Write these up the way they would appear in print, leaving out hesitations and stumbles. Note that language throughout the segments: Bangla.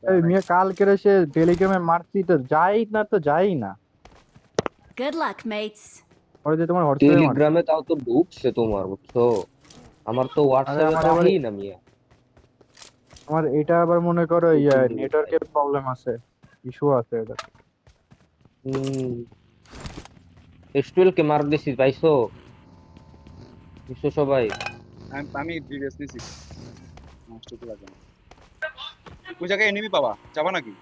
এই অনেক মিয়া কালকে সে টেলিগ্রামে মারছি তো যাই না। Good luck, mates. ওরা যে তোমার হোয়াটসঅ্যাপে মারছে। টেলিগ্রামে তাও তো ঢুকছে তোমার, বুঝছো? আমার তো আরে হোয়াটসঅ্যাপে আমার তো এবারে আহেই না মিয়া। আমার এটা আবার মনে করো নতুন জিনিস ভাই। নেটওয়ার্কের প্রবলেম আছে, ইস্যু আছে এটা। হম। S12 কে মার দিছি, পাইছো? বুঝছো সবাই? আমি ডিভিএস নিছি, নষ্ট তো লাগে না। ওই জায়গায় এনিমি পাবা, যাবা নাকি?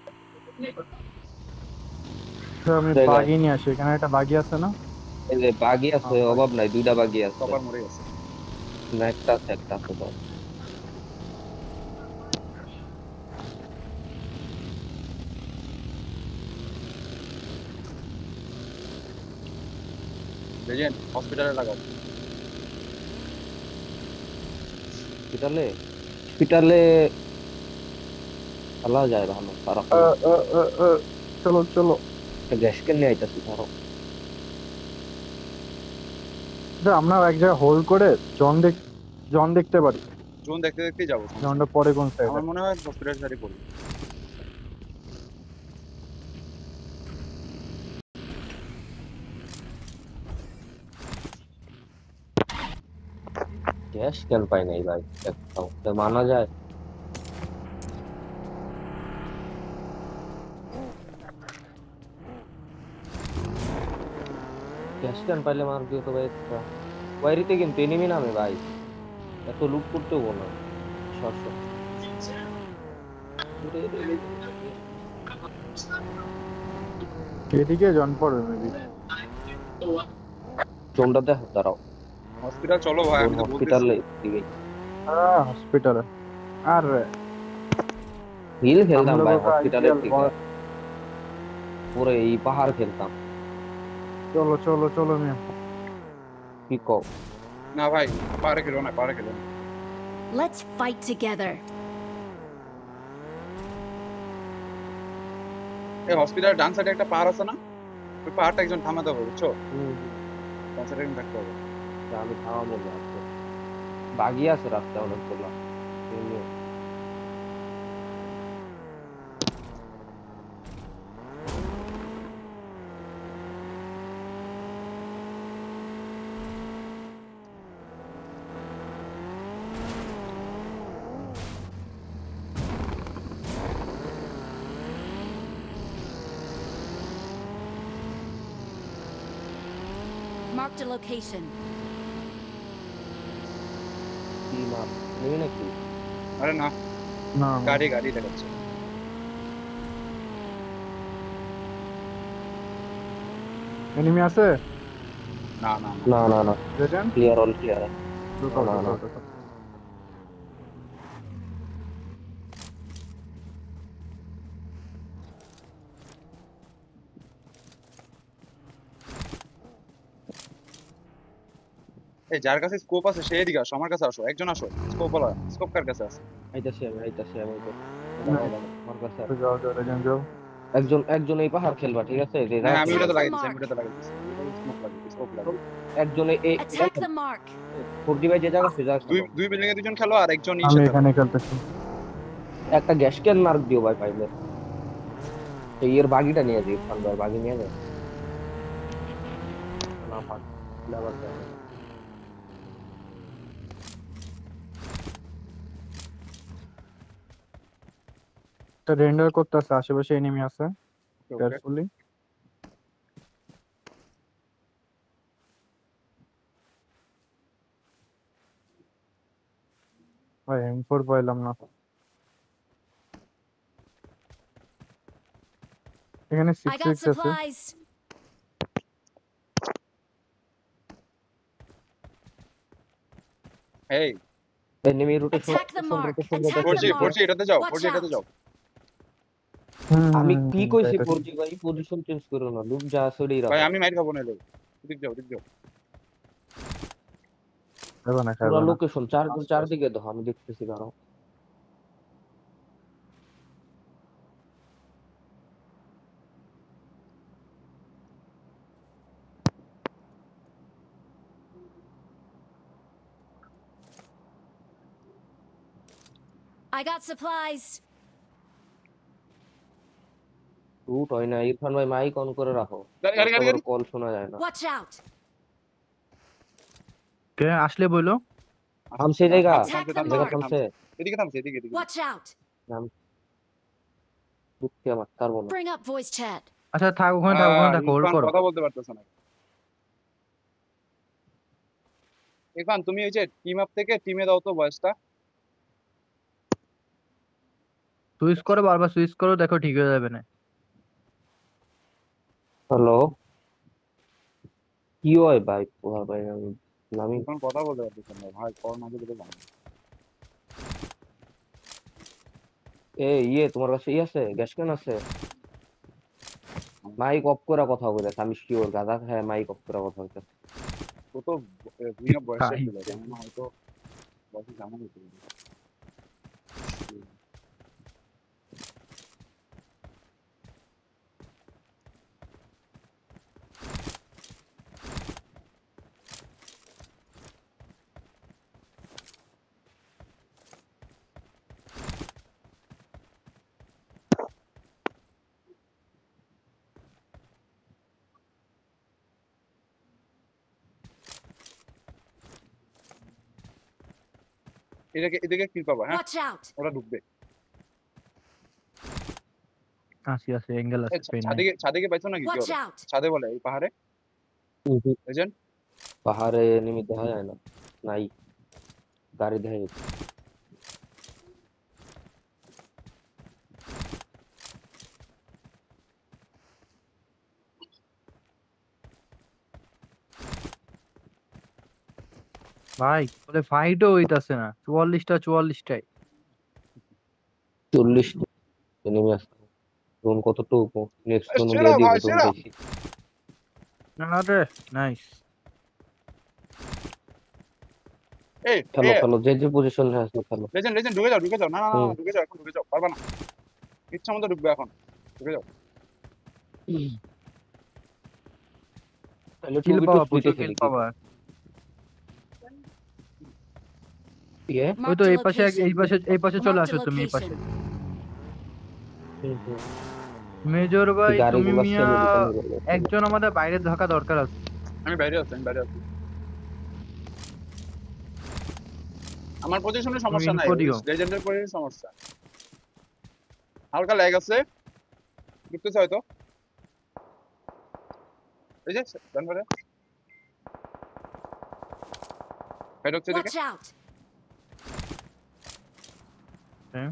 তো আমি জায়গায় বাগি নিয়ে আসি, এখানে একটা বাগি আছে না? এই যে বাগি আছে, অভাব নাই, দুইটা বাগি আছে। কপার মরে গেছে। না, একটা আছে তো। লেজেন্ড হসপিটালে লাগাও। হসপিটালে, হসপিটালে খেলা যায় ভালো, খারাপ আ, না। আ, আ, আ, চলো চলো। একটা গ্যাস কেন নিয়ে আইতাছি, ধরো। আমরা এক জায়গায় হোল্ড করে জন দেখতে পারি। জোন দেখতে দেখতেই যাবো, সমস্যা জনটা নেই। পরে কোন সাইডে? আমার মনে হয় হসপিটাল সাইডে পড়বে। গ্যাস কেন পাই নাই ভাই, একটাও তো মানা যায়। গ্যাস কেন পাইলে মার দিও তো ভাই একটা। ওয়ারিতে কিন্তু এনিমি নামে ভাই, এত লুট করতে হবো না। শর্ট শর্ট এদিকে জন পড়বে মেবি। জোনটা দেখো, দাঁড়াও। হসপিটাল চলো ভাই, জোন আমি তো বলতেছি। হসপিটালে দিকে हॉस्पिटल है। अरे হিল हम খেলতাম ভাই लोगों का হসপিটালের आईपीएल থেকে, और পুরো এই পাহাড় খেলতাম। चलो चलो चलो मियां। কি কও? না ভাই, পারে খেলো না, পারে খেলো না। Let's fight together. এই হসপিটাল ডান সাইডে একটা পাহাড় আছে না, ওই পাহাড়টা একজন থামাতে হবে, বুঝছো? হুম, হুম। ডান সাইডে একজন থাকতে হবে। তা আমি থামাবো না আজকে। বাগি আছে রাস্তায় অনেকগুলা। এমনি। Marked a location. কি মার নেবে নাকি? আরে না, ना ना গাড়ি গাড়ি দেখাচ্ছে। एनिमी আছে? না না না, না না না, লেজেন্ড ক্লিয়ার, অল ক্লিয়ার। না ঢুকাও না না। ঢুকাও ঢুকাও। এই যার কাছে স্কোপ আছে সে এদিকে আসো, আমার কাছে আসো, একজন আসো। স্কোপ বলা, স্কোপ কার কাছে আছে? আইতাছি আমি তো। দাঁড়াও नहीं দাঁড়াও, আমার কাছে तो আছে। जाओ जाओ लेजेंड जाओ। একজন একজন এই পাহাড় খেলবা, ঠিক আছে? যে হ্যাঁ, জায়গা আমি খেলবা। ওটাতে Attack the লাগাইতেছি, আমি mark. ওটাতে লাগাইতেছি, স্মোক লাগাইতেছি, স্কোপ লাগাই। একজন এই Attack the mark. Forty by যে জায়গা সে জায়গা দুই খেলো। দুই বিল্ডিং এ দুজন খেলো, আর একজন আমি ইসে থাকো। এখানে খেলতেছি। একটা গ্যাস ক্যান মার্ক দিও ভাই পাইলে। এই এর বাগিটা নিয়ে যাই, ইরফান ভাই বাগি নিয়ে যায় না পাক। আবার যায়। এটা রেন্ডার করতেছে, আশেপাশে এনিমি আছে, ওকে, কেয়ারফুলি। ভাই M4 পাইলাম না। এখানে I got 6x আছে। supplies. এই enemy rotation Attack the mark. Rotation Attack the ফোরজি mark. ফোরজি এটাতে যাও, Watch ফোরজি এটাতে out. যাও। আমি কি কইছি যাইতেছি। ফোরজি ভাই, পজিশন চেঞ্জ করো না, লুক যা সরি ভাই রাখো। আমি মাইর খাবো না, এলে দিক যাও, দিক যাও। খাইবো না পুরো খাইবো না। লোকেশন চারদিকে দেখো, আমি দেখতেছি কারো। I got supplies. রুট হয় না। ইরফান ভাই মাইক অন করে রাখো, গাড়ি গাড়ি গাড়ি গাড়ি কল শোনা যায় না। Watch out! কে আসলে বইলো? থামছে এই জায়গা, Attack the জায়গা mark! থামছে। এদিকে থামছে এদিকে এদিকে Watch out! নাম দুঃখে আমার পারবো না। Bring up voice chat. আচ্ছা থাক, ওখানে থাক, ওখানে থাক, হোল্ড ইরফান করো। কথা বলতে পারতেছ না। ইরফান তুমি ওই যে টিম আপ থেকে টিমে দাও তো ভয়েসটা। সুইচ করো, বারবার সুইচ করো, দেখো ঠিক হয়ে যাবে না। হ্যালো, কি হয় ভাই? পোহা ভাই আমি ইরফান কথা বলতে পারতেছ না ভাই, করোনা থেকে তো জানো। তোমার কাছে আছে, গ্যাস ক্যান আছে? মাইক অফ করে কথা বলে, আমি শিওর গাদা হ্যাঁ মাইক অফ করে কথা বলতে। তো তো ব্রিং আপ ভয়েসটা ভাই, ছিল, জানি না হয়তো বসে জানা হতে পারে। এদিকে এদিকে কিল পাবা, হ্যাঁ Watch out! ওরা ঢুকবে। আসি আছে, অ্যাঙ্গেল আছে, পেন নাই। ছাদে ছাদে পাইছো নাকি? কি Watch হবে out! ছাদে বলে এই পাহাড়ে এজেন্ট? পাহাড়ে নেমে দেখা যায় না, নাই গাড়ি দেখা যাচ্ছে। ভাই বলে ফাইটও হইতাছে না, 44টাই। 40 নেমে আসছে। জোন কতটুকু? নেক্সট জোন সেরা দিয়ে দিব, ভাই জোন সেরা। পাইছি। আরে নাইস। এই খেলো খেলো, যে যে পজিশনে আছে খেলো। লেজেন্ড লেজেন্ড ঢুকে যাও ঢুকে যাও। না না না হুম। না, ঢুকে যাও এখন, ঢুকে যাও, পারবা না। ইচ্ছা মতো ঢুকবে এখন, ঢুকে যাও। তাহলে কিল 2v2 পাওয়া, স্প্লিটে প্রচুর কিল খেলি কি? পাওয়া। ইয়ে ওই তো Marked a এই পাশে location. এই পাশে চলে Marked আসো, a তুমি এই পাশে। location. মেজর ভাই, তুমি গাড়িগুলো মিয়া সেলে দিতে হবে। একজন আমাদের বাইরে থাকা দরকার আছে। আমি বাইরে আছি, আমি বাইরে আছি। আমার পজিশনে সমস্যা নাই, info দিও। লেজেন্ডের পজিশনে সমস্যা। হালকা ল্যাগ আছে, ঢুকতেছে হয়তো। এই যে ডান পারে হেড হচ্ছে দিকে। Watch out! হ্যাঁ,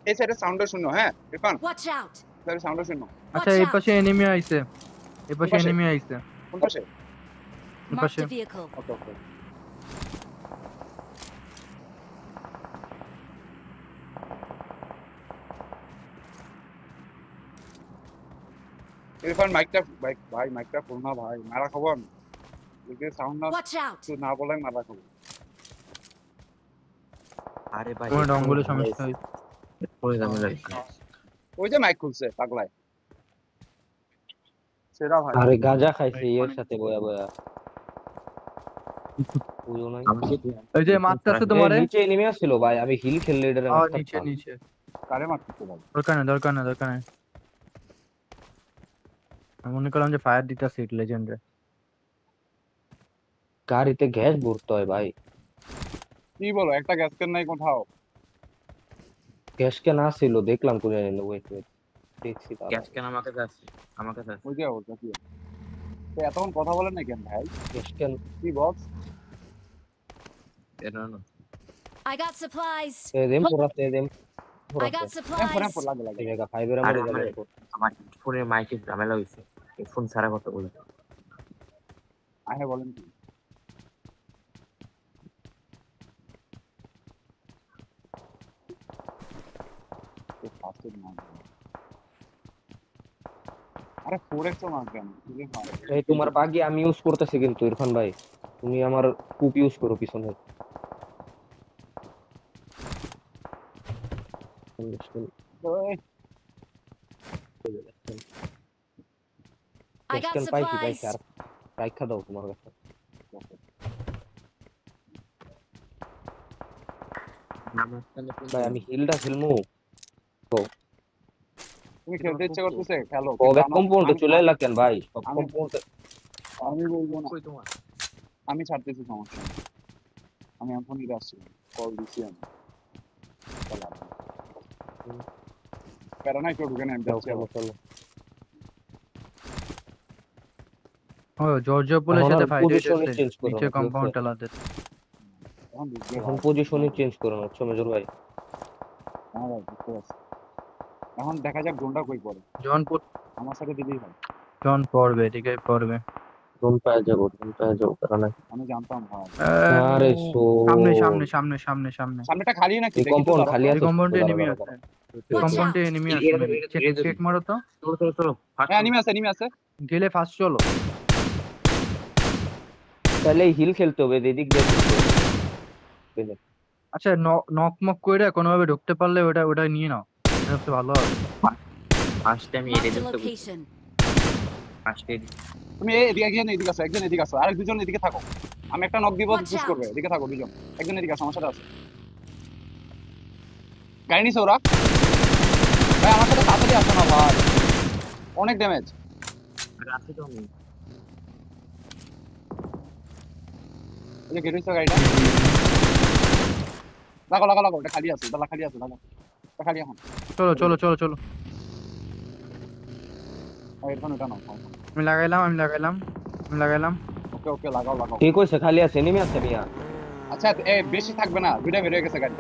এই সাইডে সাউন্ডটা শুনো, হ্যাঁ ইরফান, Watch out! সাইডে সাউন্ডটা শুনো। আচ্ছা Watch এই out! পাশে এনিমি আইছে, এই পাশে পাশে? এনিমি আইছে, কোন পাশে? এই Marked পাশে। a vehicle. ওকে ওকে। ইরফান মাইকটা ভাই মাইকটা ফুল না ভাই, মারা খাবো আমি। যদি সাউন্ড না Watch out! তো না বলে মারা খাবো। আরে ভাই তোমার ডঙ্গলে সমস্যা হইছে। পরে ঝামেলা ওই যে মাইক খুলছে পাগলায়। সেরা ভাই। আরে গাঁজা খাইছে এর সাথে বয়া বয়া। বুঝো নাই। এই যে মারতেছে তোমারে। নিচে নেমে আসছিল ভাই, আমি হিল খেললে এটারে মারতে নিচে পারতাম। নিচে। কারে মারতেছে ভাই? দরকার নেই, দরকার নেই, দরকার নেই। আমি মনে করলাম যে ফায়ার দিতেছে লেজেন্ডে। গাড়িতে গ্যাস ভরতে হয় ভাই। কি বলো, একটা গ্যাস ক্যান নাই কোথাও? গ্যাস কে না ছিল, দেখলাম কোথায় নিল। ওয়েট ওয়েট, দেখছি তার গ্যাস কেন আমার কাছে আছে, আমার কাছে আছে। ওই যে ওটা কি? তো এতক্ষণ কথা বলেন না কেন ভাই? Gas can. কি বক্স? এটা না I got supplies. দেম পোরাতে them I got phone supplies. লাগে লাগে। এই জায়গা ফাইবের আরে মধ্যে আমার যাবে। আমার ফোনের মাইকে ঝামেলা হইছে, এই ফোন ছাড়া কথা বলি। আহে বলেন কি? তো ফাস্ট না। আরে 4x তো মার কেন? তুই মার। এই তোমার বাগি আমি ইউজ করতেছি কিন্তু ইরফান ভাই, তুমি আমার কুপ ইউজ করো পিছনে। ওই I গ্যাস got ক্যান পাইছি supplies. পাইছি, আর রাইখা দাও তোমার কাছে। ভাই আমি হিলটা খেলমু, তুমি খেলতে ইচ্ছে করতেছে খেলো, কবে কিন্তু কম্পাউন্ডে চলে এলা কেন ভাই? সব আমি- কম্পাউন্ডে আমি বলবো না, কই তোমার আমি ছাড়তেছি, সমস্যা নেই। আমি এখনই আসছি, কল দিচ্ছি আমি। প্যারা নাই, কেউ ঢুকে নেই, আমি যাচ্ছি আবার। চলো। ও জর্জিয়া পুলের এখন সাথে আর ফাইট position হইতেছে change করো না, নিচে ঠিক আছে? কম্পাউন্ড চালাতে। এখন ঢুকবে এখন ভাই। পজিশনই চেঞ্জ করো না, বুঝছো মেজর ভাই? হ্যাঁ ভাই, বুঝতে পারছি। এখন দেখা যাক জোনটা কই পড়ে, জন আমার সাথে দিলেই হয়। জন পড়বে, এদিকে পড়বে। রুম পায়ে যাবো কারণ আমি জানতাম ভাই। আরে সো সামনে সামনে সামনে সামনে সামনে সামনেটা খালি নাকি এই দেখি তো, কম্পাউন্ড দাঁড়াও। খালি এই আছে, কম্পাউন্ডে দাঁড়া, এনিমি দাঁড়া, আছে, দাঁড়া। Watch কম্পাউন্ডে এনিমি আছে। চেক মারো তো, চলো হ্যাঁ এনিমি আছে, এনিমি আছে। গেলে ফার্স্ট চলো। তাহলে হিল খেলতে হবে, এদিক দিয়ে খেলতে হবে। আচ্ছা নক মক কইরা কোনোভাবে ঢুকতে পারলে ওটা ওটা নিয়ে নাও, এটা সবচেয়ে ভালো হবে। ফার্স্টে আমি Marked এর a দেখতে বুঝি location. ফার্স্টে তুমি এদিকে এদিকে আসো, একজন এদিকে আসো, আর দুজন এদিকে থাকো। আমি একটা নক দিব, Watch পুশ out. করবে, এদিকে থাকো দুজন। একজন এদিকে আসো, আমার সাথে আসো। গাড়ি নিছে ওরা। ভাই আমার সাথে তাড়াতাড়ি আসো না ভাই, অনেক ড্যামেজ। রাতে তো আমি এই যে গেরিস গাড়িটা লাগো লাগো লাগো, এটা খালি আছে, এটা খালি আছে, লাগো এটা খালি এখন। চলো চলো চলো চলো। এরকম এটা নাও। আমি লাগাইলাম। ওকে ওকে, লাগাও লাগাও। ঠিক হইছে, খালি আছে, এনিমি আছে মিয়া। আচ্ছা বেশি থাকবে না, দুইটা বের হয়ে গেছে গাড়ি।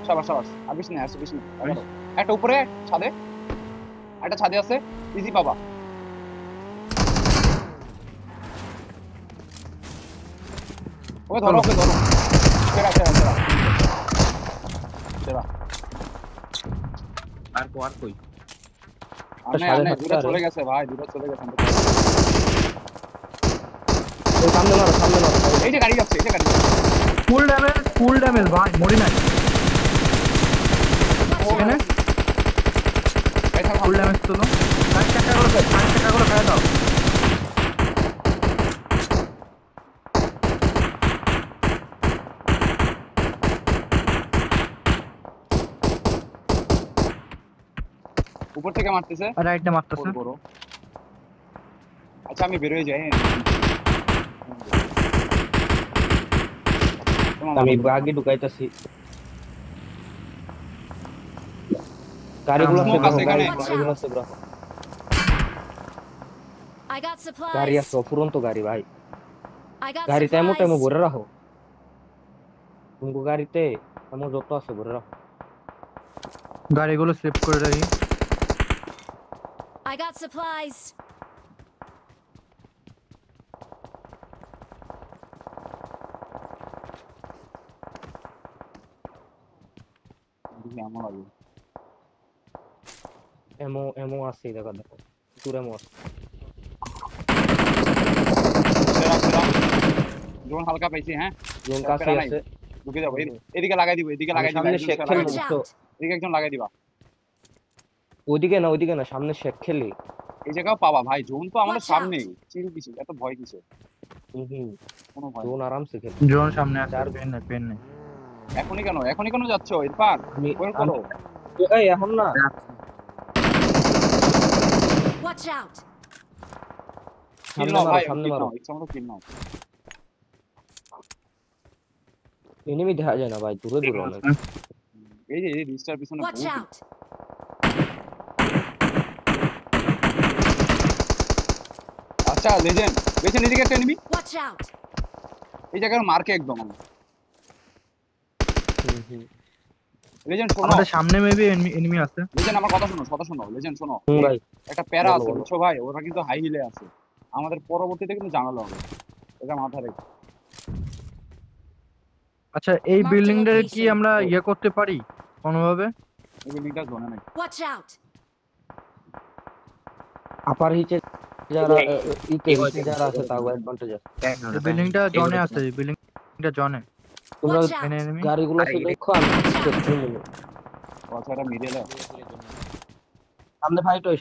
সাবাস সাবাস, আর বেশি নেই, আর বেশি নেই। লাগাও। একটা উপরে ছাদে, একটা ছাদে আছে, ইজি পাবা। ওকে ধরো, ওকে ধরো। সেরা সেরা সেরা সেরা। আর কই আনে সাড়ে আনে, সাতটা দুটো রে। চলে গেছে ভাই, দুটো চলে গেছে। ওই সামনে মারো। এই যে গাড়ি যাচ্ছে, এই যে গাড়ি যাচ্ছে। ফুল ড্যামেজ ভাই, মরি নাই এখানে। এই থাকো, ফুল ড্যামেজ তুলো, 60 টাকা করে খাই দাও। উপর থেকে মারতেছে। আর রাইটটা মারতেছে। বড়। আচ্ছা আমি বের হয়ে যাই। আমি আগে ঢুকাইতাছি। গাড়িগুলো Smoke আছে, আছে এখানে। গাড়িগুলো আছে ব্রো। I got গাড়ি supplies. আছে, অফুরন্ত গাড়ি ভাই। I got গাড়িতে এমন টাইমে supplies. ভরে রাখো। তুমি গাড়িতে এমন যত আছে ভরে রাখো। গাড়িগুলো স্লিপ করে রাখি। I got supplies. এমন লাগে। এমো আছে, দেখো পুরো এমো আছে। সেরা সেরা। জোন হালকা পাইছি, হ্যাঁ জোন কাছে প্যারা নাই। আছে। ঢুকে যাবো, এদিকে লাগাই দিব, এদিকে লাগাই দিব। সামনে একজন শেখ লাগাই খেলে দিব। Watch বুঝছো? out. এদিকে একজন লাগাই দিবা। ওইদিকে না, সামনে শেখ খেলি। এই জায়গাও পাবা ভাই, জোন তো আমাদের Watch সামনেই। চিল কিছু, এত ভয় কিসে? হুম, কোনো ভয় জোন নেই। আরামসে খেলি। জোন সামনে আছে, চার পেন নেই। এখনই কেন যাচ্ছ ইরফান? ওয়েট করো। এই এখন না, Watch out. কিল সামনে নাও মারো, ভাই, সামনে কিল মারো। নাও, ইচ্ছা মতো কিল নাও। এনিমি দেখা যায় না ভাই, দূরে অনেক। এই যে এই রিস্টার পিছনে Watch বহুত। out. আচ্ছা লেজেন্ড এদিকে একটা এনিমি। Watch out. এই জায়গার মার্কে একদম। লেজেন্ড শোনো, আমাদের সামনে মেবি এনিমি আছে। লেজেন্ড আমার কথা শোনো, লেজেন্ড শোনো। ভাই একটা প্যারা বলো, আছে বলো। বুঝছো ভাই, ওরা কিন্তু হাই হিলে আছে। আমাদের পরবর্তীতে কিন্তু জানালো হবে, এটা মাথায় রেখে। আচ্ছা এই Marked বিল্ডিংটার কি location. আমরা ইয়ে করতে পারি কোনোভাবে? এই বিল্ডিংটা জোনে নাই। Watch out. আপার হিচে যারা যারা আছে তাও অ্যাডভান্টেজ আছে। এই বিল্ডিংটা জনে আছে, বিল্ডিংটা জনে। তোমরা Watch out. এনিমি গাড়িগুলো আরে, শুধু দেখো, আমি দেখছি মনে। আচ্ছা এটা মিডলে।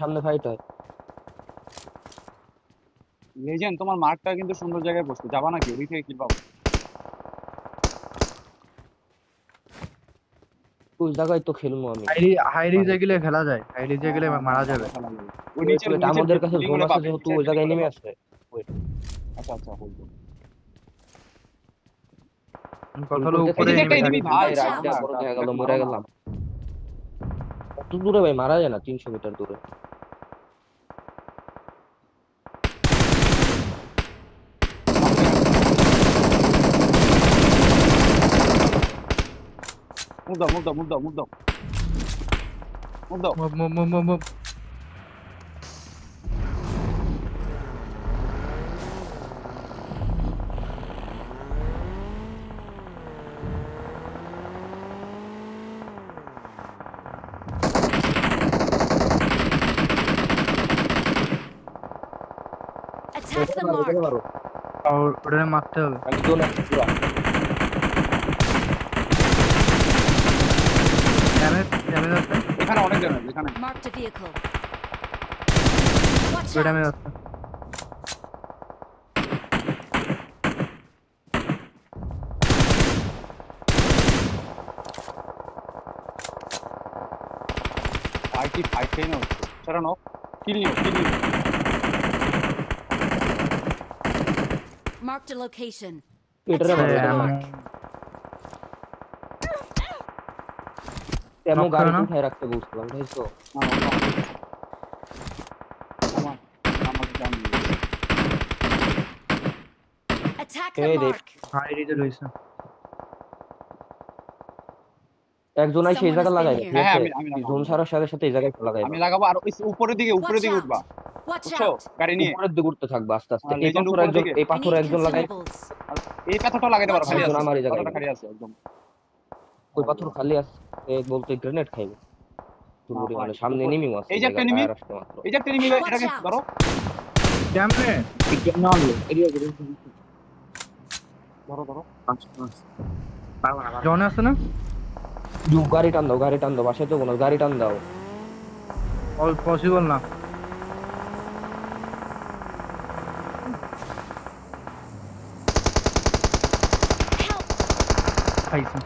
সামনে ফাইট হয়। লেজেন্ড তোমার মার্কটা কিন্তু সুন্দর জায়গায় বসছে, যাবা নাকি ওই থেকে কিল পাবো? ওই জায়গায় তো খেলবো আমি। হাই রিজে গেলে খেলা যায়, হাই রিজে গেলে মারা যাবে। ওই নিচের Wait, আমাদের কাছে building জোন গুলো আছে পাবে, যেহেতু নিচের ওই জায়গায় building নেমে গুলো আছে। Wait, পাবে। আচ্ছা আচ্ছা hold on। কথা হলো বলতে উপরে এই যে একটা enemy enemy থাকে। ভাই, ভাই রাইটটা না, বড় না, দেখা গেল, না, মরে না। গেলাম। কত দূরে ভাই মারা যায় না, 300 মিটার দূরে। Move দাও, move দাও, move দাও, move দাও। Move দাও। মুভ। Attack the যেতে mark. পারো। আর ওটা মারতে হবে। আমি জোন আছে পুরা। ড্যামেজ আছে, এখানে অনেক damage, এখানে। Marked a vehicle. Watch দুটো ড্যামেজ out. আছে। ভাই কি fight টাই না হচ্ছে। চলো knock। Kill নিও, kill নিও। Marked a location. এটারে মারো, Attack the এটারে মারো। mark. এমন knock গাড়ি করো না? উঠায় রাখতে বলছিলাম, বুঝছো? না, না, না। আমাকে জান দিও। Attack Hey, the Dave. mark. হাই রিজে রইছে। একজন আইসে এই Someone জায়গা has লাগাই, been ঠিক here. হ্যাঁ, আছে? আমি লাগাবো। জোন ছাড়ার সাথে সাথে এই জায়গায় লাগাই। আমি লাগাবো আর ওই উপরের দিকে Watch উঠবা। out. Watch বুঝছো? out. গাড়ি নিয়ে। উপরের দিকে উঠতে থাকবে আস্তে আস্তে। আর এই legend পাথর উপরের একজন, দিকে। এই I পাথর need একজন লাগাই। consumables. এই পাথরটা লাগাতে পারো, খালি একজন আছে। আমার এই জায়গায়। পাথরটা খালি আছে একদম। ওই পাথর খালি আছে বলতে গ্রেনেড খাইবে। তুলুরি মানে সামনে উপরে। এনিমিও আছে। এই যে একটা enemy। ফায়ার আসছে মাত্র। এই যে একটা enemy, Watch এটাকে out. ধরো। কেমনে? ধরো, ধরো। জন আছে না? গাড়ি টান দাও, গাড়ি টান দাও, বাসায় তো কোনো গাড়ি টান দাও। অল পসিবল না। Help. খাইছি।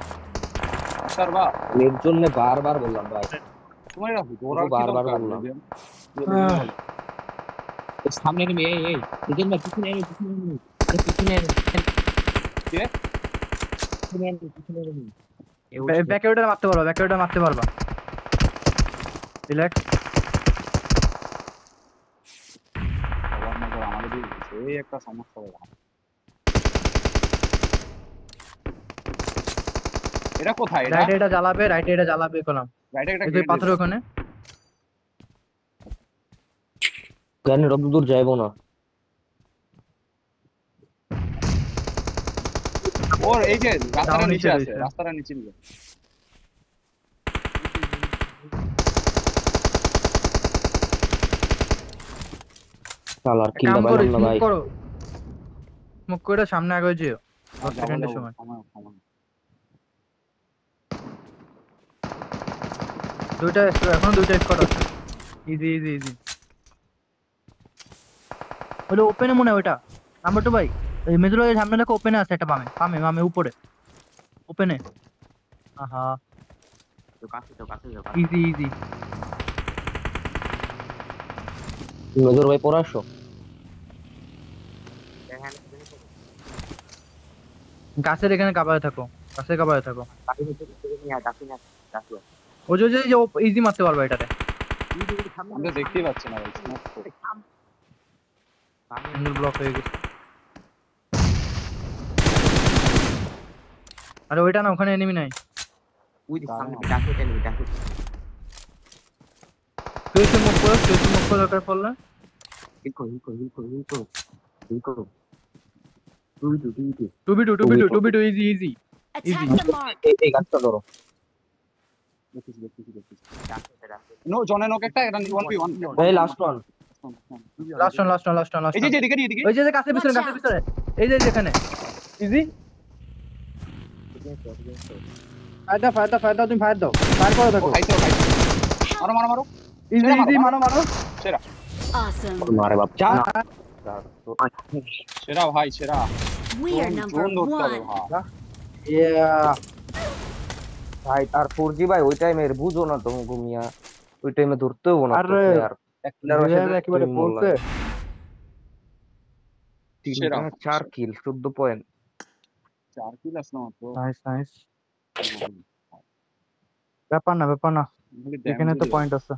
আচ্ছা বা এর জন্য বারবার বললাম ভাই। তোমার এটা ঘোরার কি বারবার দরকার? বললাম। সামনে নেমে এই এজেন্ট ভাই পিছনে এনে পিছনে এনে আরে পিছনে এনে কে? পিছনে এনে ব্যাকআউটে মারতে পারবা, ব্যাকআউটে মারতে পারবা। রিল্যাক্স। আবার নজর আমাদের দিকে দিচ্ছে। এই একটা সমস্যা হয়ে গেল। এটা কোথায় এটা? রাইটে এটা জ্বালাবে কলাম। রাইটে একটা এই যে grenade পাথরের দিয়েছে। ওখানে। জানি রব দূর যাইবো না। ওর এই যে রাস্তার Down নিচে নিচে আছে, রয়েছে। রাস্তার নিচে নিয়ে। শালার কিলটা কাম করো, পাইলাম না স্মোক ভাই। করো। স্মোক করে সামনে আগে যেও। 10 সেকেন্ডের সময়। দুইটা এখনো দুইটা স্কোয়াড আছে। ইজি। ওটা ওপেনে মনে হয় ওটা। নাম্বার 2 ভাই। এই মেজর ভাইয়ের সামনে দেখো ওপেনে আছে একটা বামে উপরে। ওপেনে। আহা তো কাছে যাও ইজি। নজর ভাই পড়ে আসো। গাছের এখানে কাবারে থাকো। কাছে ও যে ইজি মারতে পারবে এটাতে। আমরা দেখতেই পাচ্ছি না ভাই smoke তো। সিঙ্গেল ব্লক হয়ে গেছে। আরে ওইটা না, ওখানে এনিমি নাই। ওই যে সামনে ডাকে ফেসে মুভ করো দরকার পড়লে। হিল করো 2v2 easy. Attack the mark. এই গাছটা ধরো। দেখতেছি। নো জনে নক একটা, এটা 1v1। এই লাস্ট ওয়ান। Last one. এই যে এদিকে। ওই যে কাছে পিছনে এই যে এখানে ইজি। ফায়ার দাও তুমি ফায়ার দাও। ফায়ার করো দেখো। খাইতে। মারো। ইজি মারো। সেরা। Awesome. মারে বাপ চা। সেরা ভাই, সেরা। We are number জোন ধরতে হবে 1. ভাই। ইয়া ভাই আর 4G ভাই ওই টাইমের বুঝো না তুমি ঘুমিয়া, ওই টাইমে ধরতে হবো না তো আরে প্লেয়ার, এক প্লেয়ার আসে রিয়াল একেবারে তুমি বলছে মোল্লা। 3 সেরা। 4 কিল 14 পয়েন্ট। 4 কিল আসলো মাত্র। নাইস নাইস, ব্যাপার না ব্যাপার না, খালি এখানে ড্যামেজ তো পয়েন্ট আছে।